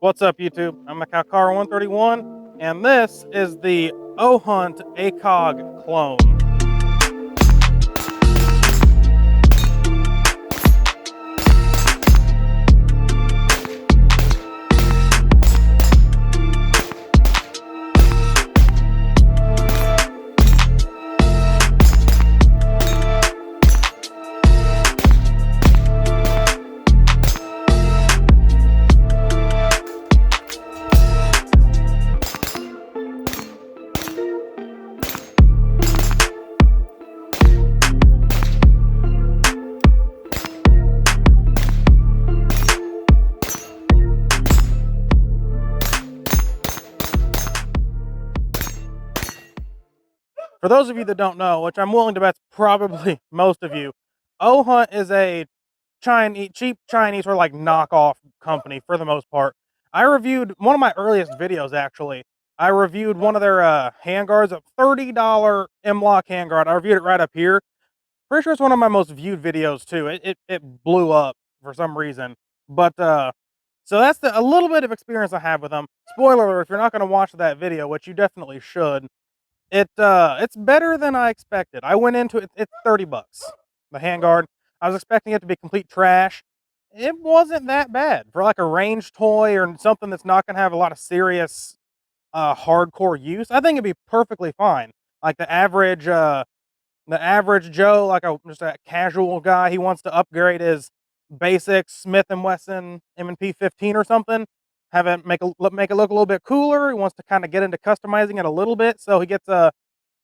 What's up, YouTube? I'm Car131, and this is the Ohhunt ACOG clone. For those of you that don't know, which I'm willing to bet's probably most of you, Ohhunt is a cheap Chinese or like knockoff company for the most part. I reviewed one of my earliest videos actually. I reviewed one of their handguards, a $30 M-Lock handguard. I reviewed it right up here. Pretty sure it's one of my most viewed videos too. It blew up for some reason. But so that's a little bit of experience I have with them. Spoiler alert, if you're not going to watch that video, which you definitely should, it's better than I expected. I went into it, it's 30 bucks. The handguard. I was expecting it to be complete trash. It wasn't that bad for like a range toy or something that's not going to have a lot of serious hardcore use. I think it'd be perfectly fine. Like the average Joe, like just a casual guy, he wants to upgrade his basic Smith and Wesson M&P 15 or something, have it make it look a little bit cooler. He wants to kind of get into customizing it a little bit, so he gets a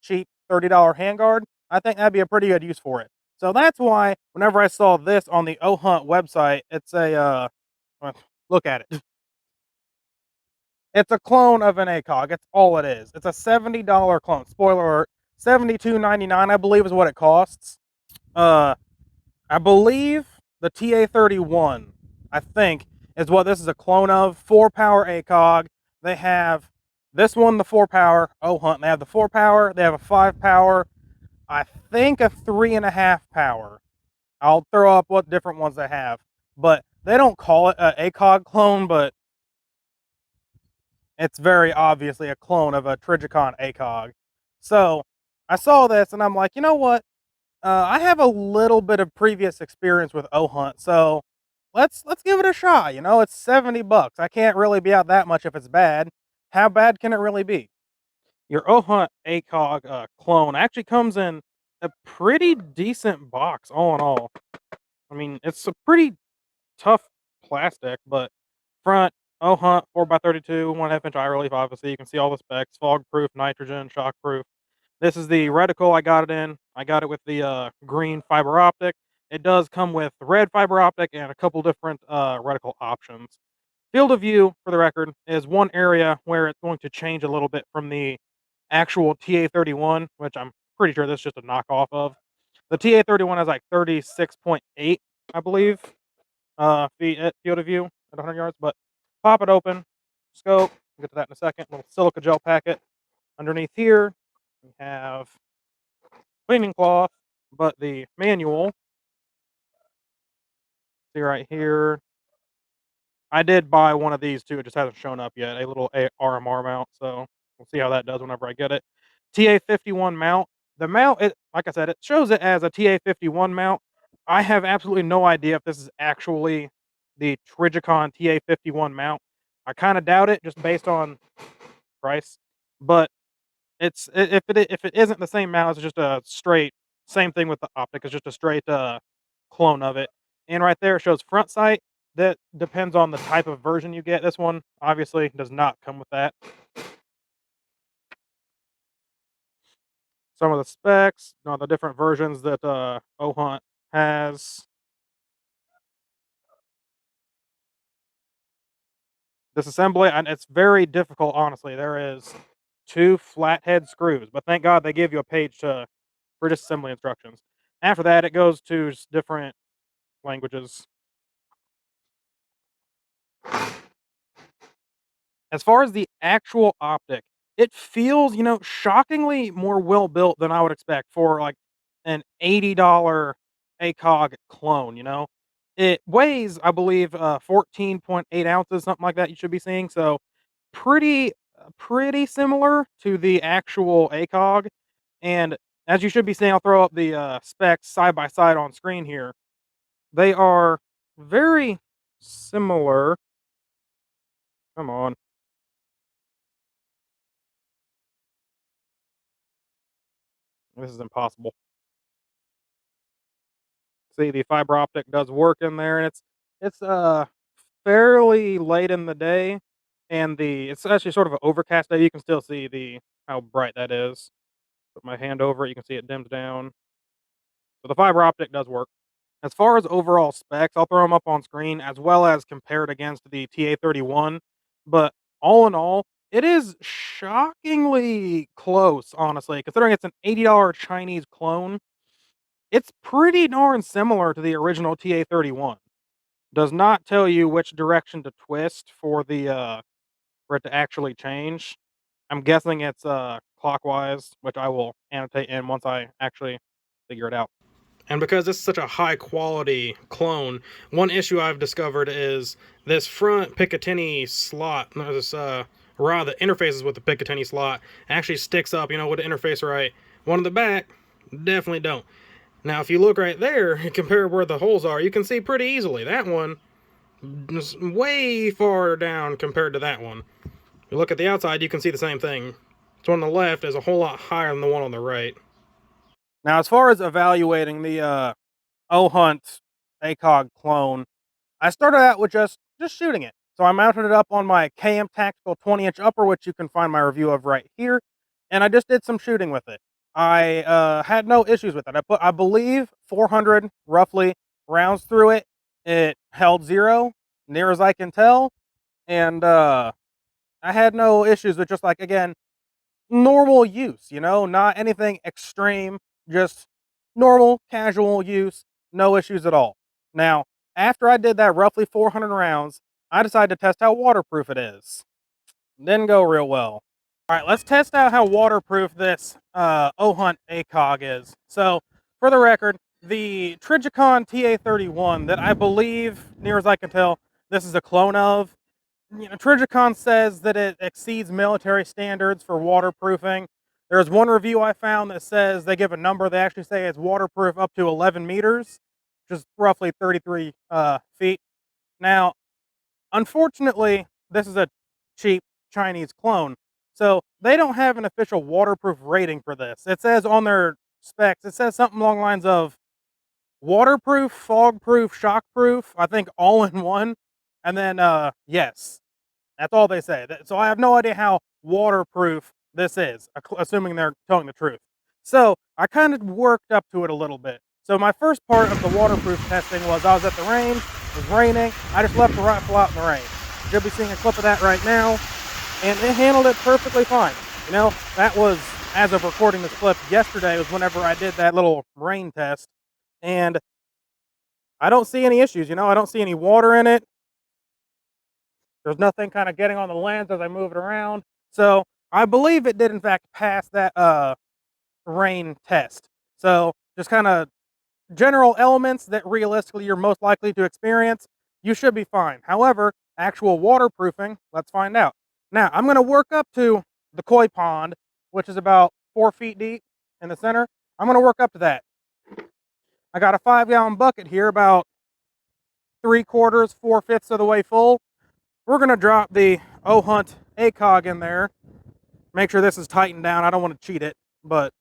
cheap $30 handguard. I think that'd be a pretty good use for it. So that's why whenever I saw this on the Ohhunt website, it's a look at it. It's a clone of an ACOG. It's all it is. It's a $70 clone. Spoiler alert, $72.99 I believe is what it costs. Uh, I believe the TA31, I think, is what this is a clone of. 4-power ACOG. They have this one, the 4-power Ohhunt. They have the 4-power. They have a 5-power. I think a 3.5 power. I'll throw up what different ones they have, but they don't call it an ACOG clone, but it's very obviously a clone of a Trijicon ACOG. So I saw this and I'm like, you know what? I have a little bit of previous experience with Ohhunt, so let's give it a shot. You know, it's 70 bucks. I can't really be out that much if it's bad. How bad can it really be? Your Ohhunt ACOG clone actually comes in a pretty decent box, all in all. I mean, it's a pretty tough plastic, but front Ohhunt 4x32, 1/2 inch eye relief. Obviously, you can see all the specs: fog proof, nitrogen, shock proof. This is the reticle I got it in. I got it with the green fiber optic. It does come with the red fiber optic and a couple different reticle options. Field of view, for the record, is one area where it's going to change a little bit from the actual TA31, which I'm pretty sure this is just a knockoff of. The TA31 has like 36.8, I believe, feet at field of view at 100 yards. But pop it open, scope. We'll get to that in a second. Little silica gel packet. Underneath here, we have cleaning cloth, but the manual. See right here. I did buy one of these too. It just hasn't shown up yet. A little RMR mount. So we'll see how that does whenever I get it. TA51 mount. The mount, like I said, it shows it as a TA51 mount. I have absolutely no idea if this is actually the Trijicon TA51 mount. I kind of doubt it just based on price. But if it isn't the same mount, it's just a straight same thing with the optic. It's just a straight clone of it. And right there it shows front sight. That depends on the type of version you get. This one obviously does not come with that. Some of the specs, the different versions that Ohhunt has. Disassembly, and it's very difficult, honestly. There is 2 flathead screws, but thank God they give you a page for disassembly instructions. After that, it goes to different languages. As far as the actual optic, it feels, shockingly more well built than I would expect for like an $80 ACOG clone, It weighs, I believe, 14.8 ounces, something like that. You should be seeing so pretty similar to the actual ACOG. And as you should be seeing, I'll throw up the specs side by side on screen here. They are very similar. Come on, this is impossible. See, the fiber optic does work in there, and it's fairly late in the day, and it's actually sort of an overcast day. You can still see the how bright that is. Put my hand over it, you can see it dims down. So the fiber optic does work. As far as overall specs, I'll throw them up on screen as well as compared against the TA31. But all in all, it is shockingly close, honestly, considering it's an $80 Chinese clone. It's pretty darn similar to the original TA31. Does not tell you which direction to twist for it to actually change. I'm guessing it's clockwise, which I will annotate in once I actually figure it out. And because this is such a high quality clone, one issue I've discovered is this front Picatinny slot, this rod that interfaces with the Picatinny slot actually sticks up, with the interface right. One in the back, definitely don't. Now, if you look right there and compare where the holes are, you can see pretty easily that one is way far down compared to that one. If you look at the outside, you can see the same thing. The one on the left is a whole lot higher than the one on the right. Now, as far as evaluating the Ohhunt ACOG clone, I started out with just shooting it. So I mounted it up on my KM Tactical 20-inch upper, which you can find my review of right here, and I just did some shooting with it. I had no issues with it. I believe, 400 roughly rounds through it. It held zero, near as I can tell, and I had no issues with just like again normal use. Not anything extreme, just normal, casual use, no issues at all. Now, after I did that roughly 400 rounds, I decided to test how waterproof it is. Didn't go real well. All right, let's test out how waterproof this Ohhunt ACOG is. So, for the record, the Trijicon TA31 that I believe, near as I can tell, this is a clone of, Trijicon says that it exceeds military standards for waterproofing. There's one review I found that says they give a number. They actually say it's waterproof up to 11 meters, which is roughly 33 feet. Now, unfortunately, this is a cheap Chinese clone, so they don't have an official waterproof rating for this. It says on their specs, it says something along the lines of waterproof, fogproof, shockproof, I think all in one. And then, yes, that's all they say. So I have no idea how waterproof this is, assuming they're telling the truth. So I kind of worked up to it a little bit. So my first part of the waterproof testing was I was at the range, it was raining, I just left the rifle out in the rain. You'll be seeing a clip of that right now, and it handled it perfectly fine. That was, as of recording this clip, yesterday was whenever I did that little rain test, and I don't see any issues, I don't see any water in it. There's nothing kind of getting on the lens as I move it around. So I believe it did in fact pass that rain test. So just kind of general elements that realistically you're most likely to experience, you should be fine. However, actual waterproofing, let's find out. Now I'm going to work up to the koi pond, which is about 4 feet deep in the center. I'm going to work up to that. I got a 5-gallon bucket here, about 3/4, 4/5 of the way full. We're going to drop the Ohhunt ACOG in there. Make sure this is tightened down. I don't want to cheat it, but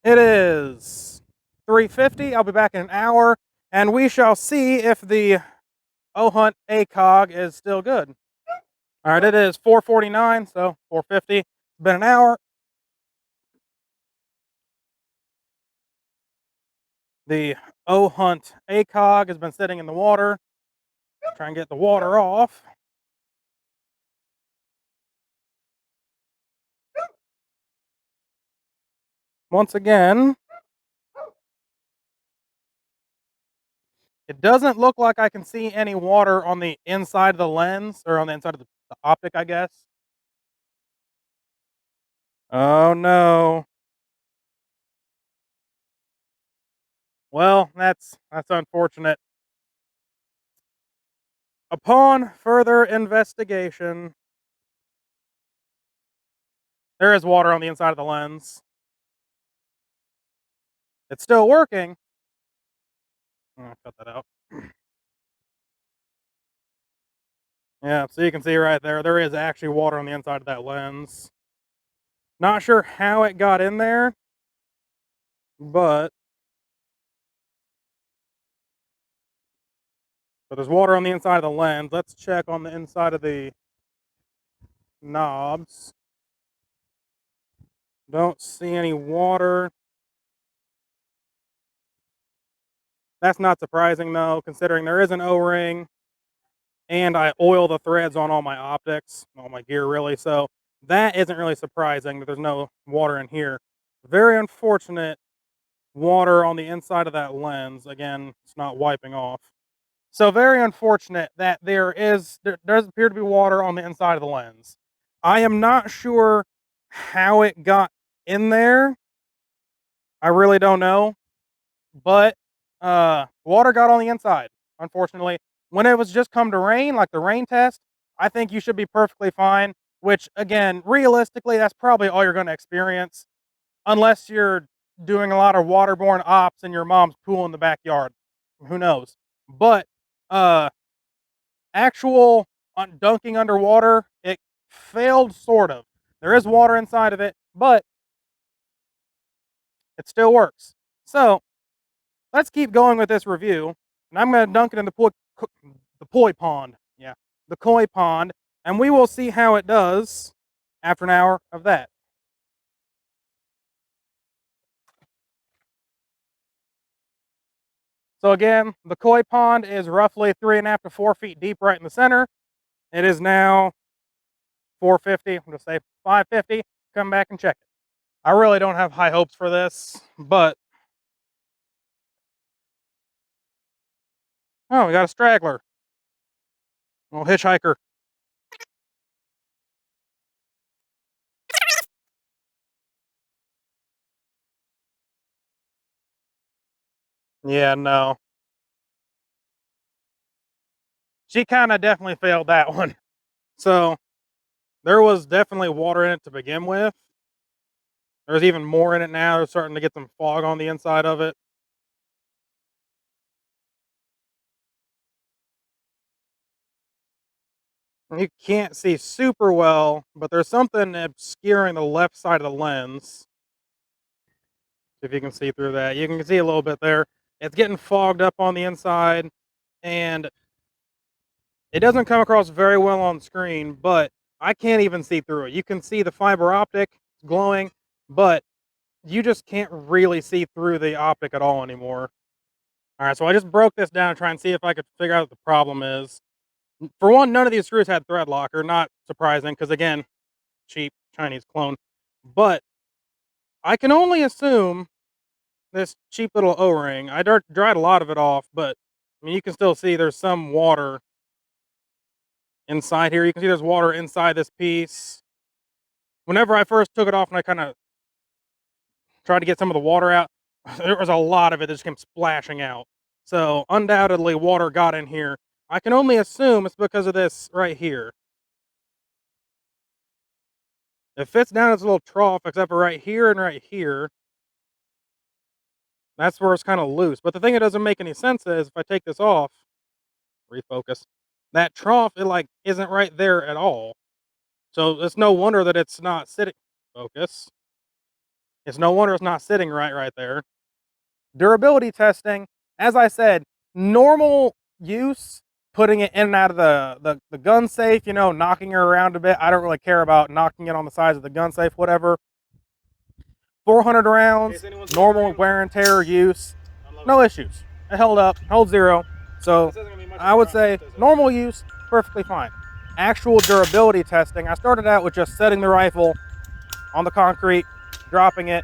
it is 350. I'll be back in an hour, and we shall see if the Ohhunt ACOG is still good. All right, it is 4:49, so 4:50. It's been an hour. The Ohhunt ACOG has been sitting in the water. Try and get the water off. Once again, it doesn't look like I can see any water on the inside of the lens, or on the inside of the optic, I guess. Oh no. Well, that's unfortunate. Upon further investigation, there is water on the inside of the lens. It's still working. Cut that out. Yeah, so you can see right there, there is actually water on the inside of that lens. Not sure how it got in there, but there's water on the inside of the lens. Let's check on the inside of the knobs. Don't see any water. That's not surprising though, considering there is an O-ring and I oil the threads on all my optics, all my gear really, so that isn't really surprising that there's no water in here. Very unfortunate water on the inside of that lens. Again, it's not wiping off. So very unfortunate that there does appear to be water on the inside of the lens. I am not sure how it got in there. I really don't know. But water got on the inside, unfortunately. When it was just come to rain, like the rain test, I think you should be perfectly fine, which again, realistically, that's probably all you're going to experience unless you're doing a lot of waterborne ops in your mom's pool in the backyard. Who knows? But uh actual dunking underwater, it failed sort of. There is water inside of it, but it still works. So, let's keep going with this review, and I'm going to dunk it in the koi pond. Yeah, the koi pond, and we will see how it does after an hour of that. So again, the koi pond is roughly 3.5 to 4 feet deep right in the center. It is now 450. I'm going to say 550. Come back and check it. I really don't have high hopes for this, but oh, we got a straggler. Little hitchhiker. Yeah, no. She kind of definitely failed that one. So, there was definitely water in it to begin with. There's even more in it now. There's starting to get some fog on the inside of it. You can't see super well, but there's something obscuring the left side of the lens. If you can see through that, you can see a little bit there. It's getting fogged up on the inside, and it doesn't come across very well on screen, but I can't even see through it. You can see the fiber optic glowing, but you just can't really see through the optic at all anymore. All right, so I just broke this down to try and see if I could figure out what the problem is. For one, none of these screws had thread locker, not surprising, because again, cheap Chinese clone. But I can only assume this cheap little O-ring. I dried a lot of it off, but I mean, you can still see there's some water inside here. You can see there's water inside this piece. Whenever I first took it off and I kind of tried to get some of the water out, there was a lot of it that just came splashing out. So undoubtedly water got in here. I can only assume it's because of this right here. It fits down its little trough, except for right here and right here. That's where it's kind of loose. But the thing that doesn't make any sense is if I take this off, refocus, that trough, it like isn't right there at all. So it's no wonder that it's not sitting. Focus. It's no wonder it's not sitting right there. Durability testing, as I said, normal use, putting it in and out of the gun safe, you know, knocking her around a bit. I don't really care about knocking it on the sides of the gun safe, whatever. 400 rounds, normal wear and tear use, no issues. It held up, held zero. So I would say normal use, perfectly fine. Actual durability testing, I started out with just setting the rifle on the concrete, dropping it.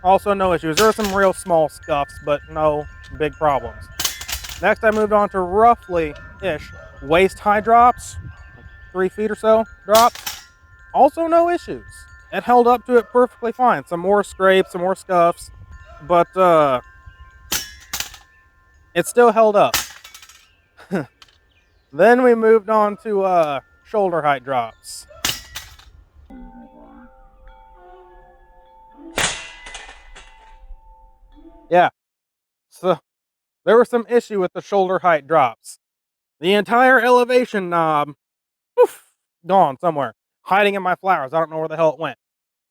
Also no issues. There were some real small scuffs, but no big problems. Next I moved on to roughly-ish waist high drops, 3 feet or so drops. Also no issues. It held up to it perfectly fine. Some more scrapes, some more scuffs, but it still held up. Then we moved on to shoulder height drops. Yeah, so there was some issue with the shoulder height drops. The entire elevation knob, poof, gone somewhere, hiding in my flowers. I don't know where the hell it went,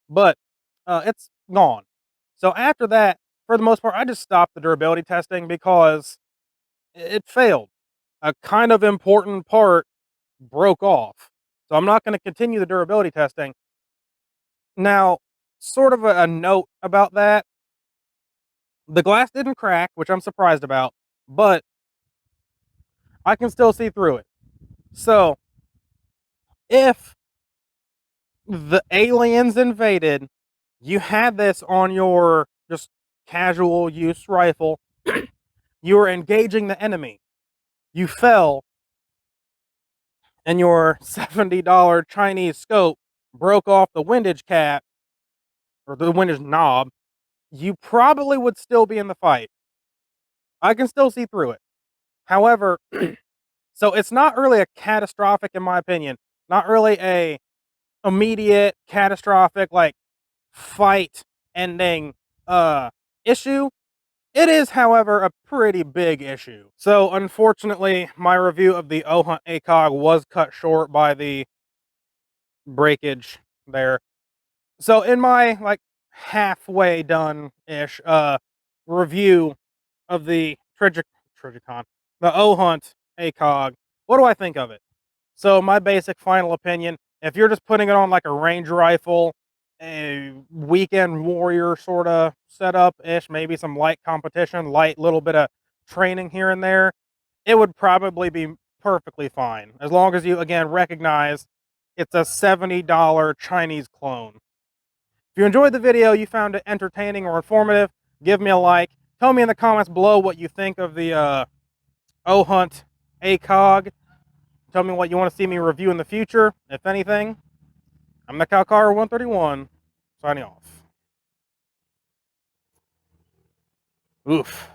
but it's gone. So after that, for the most part, I just stopped the durability testing because it failed. A kind of important part broke off. So I'm not going to continue the durability testing. Now, sort of a note about that. The glass didn't crack, which I'm surprised about, but I can still see through it. So, if the aliens invaded, you had this on your just casual use rifle, you were engaging the enemy, you fell, and your $70 Chinese scope broke off the windage cap or the windage knob, you probably would still be in the fight. I can still see through it. However, so it's not really a catastrophic, in my opinion, not really a immediate catastrophic like fight ending issue. It is, however, a pretty big issue. So unfortunately, my review of the Ohhunt ACOG was cut short by the breakage there. So in my like halfway done ish review of the Trijicon, the Ohhunt ACOG, what do I think of it? So my basic final opinion, if you're just putting it on like a range rifle, a weekend warrior sort of setup-ish, maybe some light competition, light little bit of training here and there, it would probably be perfectly fine. As long as you, again, recognize it's a $70 Chinese clone. If you enjoyed the video, you found it entertaining or informative, give me a like. Tell me in the comments below what you think of the Ohhunt ACOG. Tell me what you want to see me review in the future, if anything. I'm the Calcar 131, signing off. Oof.